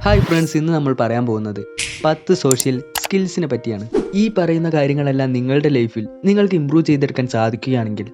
Hi friends, ഇന്ന് നമ്മൾ പറയാൻ പോകുന്നത് 10 സോഷ്യൽ സ്കിൽസിനെ പറ്റിയാണ്. ഈ പറയുന്ന കാര്യങ്ങളെല്ലാം നിങ്ങളുടെ ലൈഫിൽ നിങ്ങൾക്ക് ഇമ്പ്രൂവ് ചെയ്തെടുക്കാൻ സാധിക്കുകയാണെങ്കിൽ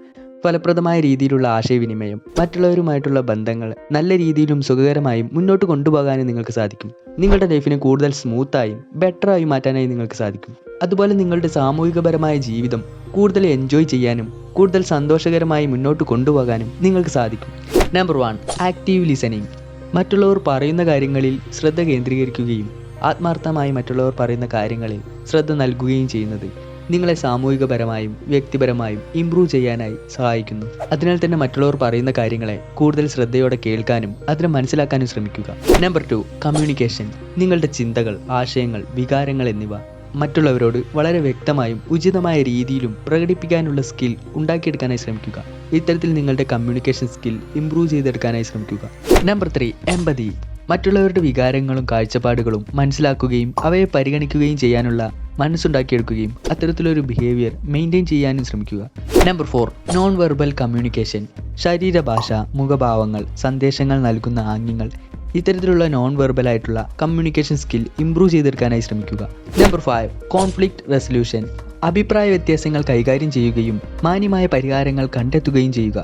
ഫലപ്രദമായ രീതിയിലുള്ള ആശയവിനിമയം, മറ്റുള്ളവരുമായിട്ടുള്ള ബന്ധങ്ങൾ നല്ല രീതിയിലും സുഖകരമായും മുന്നോട്ട് കൊണ്ടുപോകാനും നിങ്ങൾക്ക് സാധിക്കും. നിങ്ങളുടെ ലൈഫിനെ കൂടുതൽ സ്മൂത്തായും ബെറ്ററായി മാറ്റാനായി നിങ്ങൾക്ക് സാധിക്കും. അതുപോലെ നിങ്ങളുടെ സാമൂഹികപരമായ ജീവിതം കൂടുതൽ എൻജോയ് ചെയ്യാനും കൂടുതൽ സന്തോഷകരമായി മുന്നോട്ട് കൊണ്ടുപോകാനും നിങ്ങൾക്ക് സാധിക്കും. Number 1, active listening. മറ്റുള്ളവർ പറയുന്ന കാര്യങ്ങളിൽ ശ്രദ്ധ കേന്ദ്രീകരിക്കുകയും ആത്മാർത്ഥമായി മറ്റുള്ളവർ പറയുന്ന കാര്യങ്ങളിൽ ശ്രദ്ധ നൽകുകയും ചെയ്യുന്നത് നിങ്ങളെ സാമൂഹികപരമായും വ്യക്തിപരമായും ഇംപ്രൂവ് ചെയ്യാനായി സഹായിക്കുന്നു. അതിനാൽ തന്നെ മറ്റുള്ളവർ പറയുന്ന കാര്യങ്ങളെ കൂടുതൽ ശ്രദ്ധയോടെ കേൾക്കാനും അതിനെ മനസ്സിലാക്കാനും ശ്രമിക്കുക. Number 2, communication. നിങ്ങളുടെ ചിന്തകൾ, ആശയങ്ങൾ, വികാരങ്ങൾ എന്നിവ മറ്റുള്ളവരോട് വളരെ വ്യക്തമായും ഉചിതമായ രീതിയിലും പ്രകടിപ്പിക്കാനുള്ള സ്കിൽ ഉണ്ടാക്കിയെടുക്കാനായി ശ്രമിക്കുക. ഇത്തരത്തിൽ നിങ്ങളുടെ കമ്മ്യൂണിക്കേഷൻ സ്കിൽ ഇംപ്രൂവ് ചെയ്തെടുക്കാനായി ശ്രമിക്കുക. നമ്പർ 3, എമ്പതി. മറ്റുള്ളവരുടെ വികാരങ്ങളും കാഴ്ചപ്പാടുകളും മനസ്സിലാക്കുകയും അവയെ പരിഗണിക്കുകയും ചെയ്യാനുള്ള മനസ്സുണ്ടാക്കിയെടുക്കുകയും അത്തരത്തിലൊരു ബിഹേവിയർ മെയിൻറ്റെയിൻ ചെയ്യാനും ശ്രമിക്കുക. Number 4, non verbal communication. ശരീരഭാഷ, മുഖഭാവങ്ങൾ, സന്ദേശങ്ങൾ നൽകുന്ന ആംഗ്യങ്ങൾ, ഇത്തരത്തിലുള്ള നോൺ വെർബൽ ആയിട്ടുള്ള കമ്മ്യൂണിക്കേഷൻ സ്കിൽ ഇംപ്രൂവ് ചെയ്തെടുക്കാനായി ശ്രമിക്കുക. Number 5, conflict resolution. അഭിപ്രായ വ്യത്യാസങ്ങൾ കൈകാര്യം ചെയ്യുകയും മാന്യമായ പരിഹാരങ്ങൾ കണ്ടെത്തുകയും ചെയ്യുക.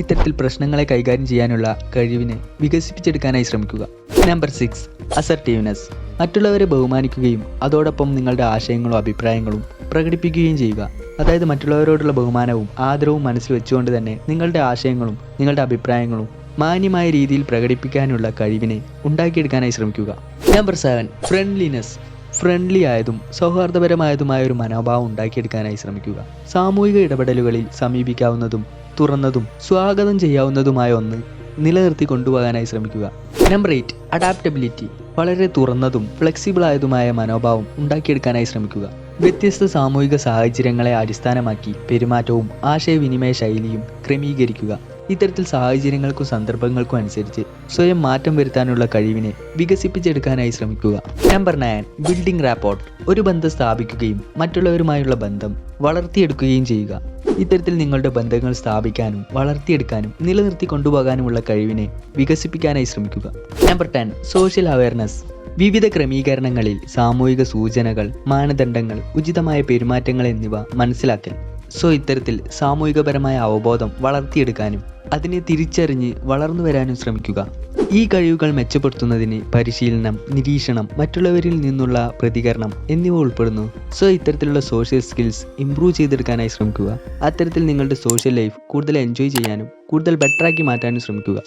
ഇത്തരത്തിൽ പ്രശ്നങ്ങളെ കൈകാര്യം ചെയ്യാനുള്ള കഴിവിനെ വികസിപ്പിച്ചെടുക്കാനായി ശ്രമിക്കുക. Number 6, assertiveness. മറ്റുള്ളവരെ ബഹുമാനിക്കുകയും അതോടൊപ്പം നിങ്ങളുടെ ആശയങ്ങളും അഭിപ്രായങ്ങളും പ്രകടിപ്പിക്കുകയും ചെയ്യുക. അതായത് മറ്റുള്ളവരോടുള്ള ബഹുമാനവും ആദരവും മനസ്സിൽ വെച്ചുകൊണ്ട് തന്നെ നിങ്ങളുടെ ആശയങ്ങളും നിങ്ങളുടെ അഭിപ്രായങ്ങളും മാന്യമായ രീതിയിൽ പ്രകടിപ്പിക്കാനുള്ള കഴിവിനെ ഉണ്ടാക്കിയെടുക്കാനായി ശ്രമിക്കുക. Number 7, friendliness. ഫ്രണ്ട്ലി ആയതും സൗഹാർദ്ദപരമായതുമായ ഒരു മനോഭാവം ഉണ്ടാക്കിയെടുക്കാനായി ശ്രമിക്കുക. സാമൂഹിക ഇടപെടലുകളിൽ സമീപിക്കാവുന്നതും തുറന്നതും സ്വാഗതം ചെയ്യാവുന്നതുമായ ഒന്ന് നിലനിർത്തി കൊണ്ടുപോകാനായി ശ്രമിക്കുക. Number 8, adaptability. വളരെ തുറന്നതും ഫ്ലെക്സിബിൾ ആയതുമായ മനോഭാവം ഉണ്ടാക്കിയെടുക്കാനായി ശ്രമിക്കുക. വ്യത്യസ്ത സാമൂഹിക സാഹചര്യങ്ങളെ അടിസ്ഥാനമാക്കി പെരുമാറ്റവും ആശയവിനിമയ ശൈലിയും ക്രമീകരിക്കുക. ഇത്തരത്തിൽ സാഹചര്യങ്ങൾക്കും സന്ദർഭങ്ങൾക്കും അനുസരിച്ച് സ്വയം മാറ്റം വരുത്താനുള്ള കഴിവിനെ വികസിപ്പിച്ചെടുക്കാനായി ശ്രമിക്കുക. Number 9, building rapport. ഒരു ബന്ധം സ്ഥാപിക്കുകയും മറ്റുള്ളവരുമായുള്ള ബന്ധം വളർത്തിയെടുക്കുകയും ചെയ്യുക. ഇത്തരത്തിൽ നിങ്ങളുടെ ബന്ധങ്ങൾ സ്ഥാപിക്കാനും വളർത്തിയെടുക്കാനും നിലനിർത്തി കൊണ്ടുപോകാനുമുള്ള കഴിവിനെ വികസിപ്പിക്കാനായി ശ്രമിക്കുക. Number 10, social awareness. വിവിധ ക്രമീകരണങ്ങളിൽ സാമൂഹിക സൂചനകൾ, മാനദണ്ഡങ്ങൾ, ഉചിതമായ പെരുമാറ്റങ്ങൾ എന്നിവ മനസ്സിലാക്കൽ. ഇത്തരത്തിൽ സാമൂഹികപരമായ അവബോധം വളർത്തിയെടുക്കാനും അതിനെ തിരിച്ചറിഞ്ഞ് വളർന്നു വരാനും ശ്രമിക്കുക. ഈ കഴിവുകൾ മെച്ചപ്പെടുത്തുന്നതിന് പരിശീലനം, നിരീക്ഷണം, മറ്റുള്ളവരിൽ നിന്നുള്ള പ്രതികരണം എന്നിവ ഉൾപ്പെടുന്നു. ഇത്തരത്തിലുള്ള സോഷ്യൽ സ്കിൽസ് ഇംപ്രൂവ് ചെയ്തെടുക്കാനായി ശ്രമിക്കുക. അത്തരത്തിൽ നിങ്ങളുടെ സോഷ്യൽ ലൈഫ് കൂടുതൽ എൻജോയ് ചെയ്യാനും കൂടുതൽ ബെറ്ററാക്കി മാറ്റാനും ശ്രമിക്കുക.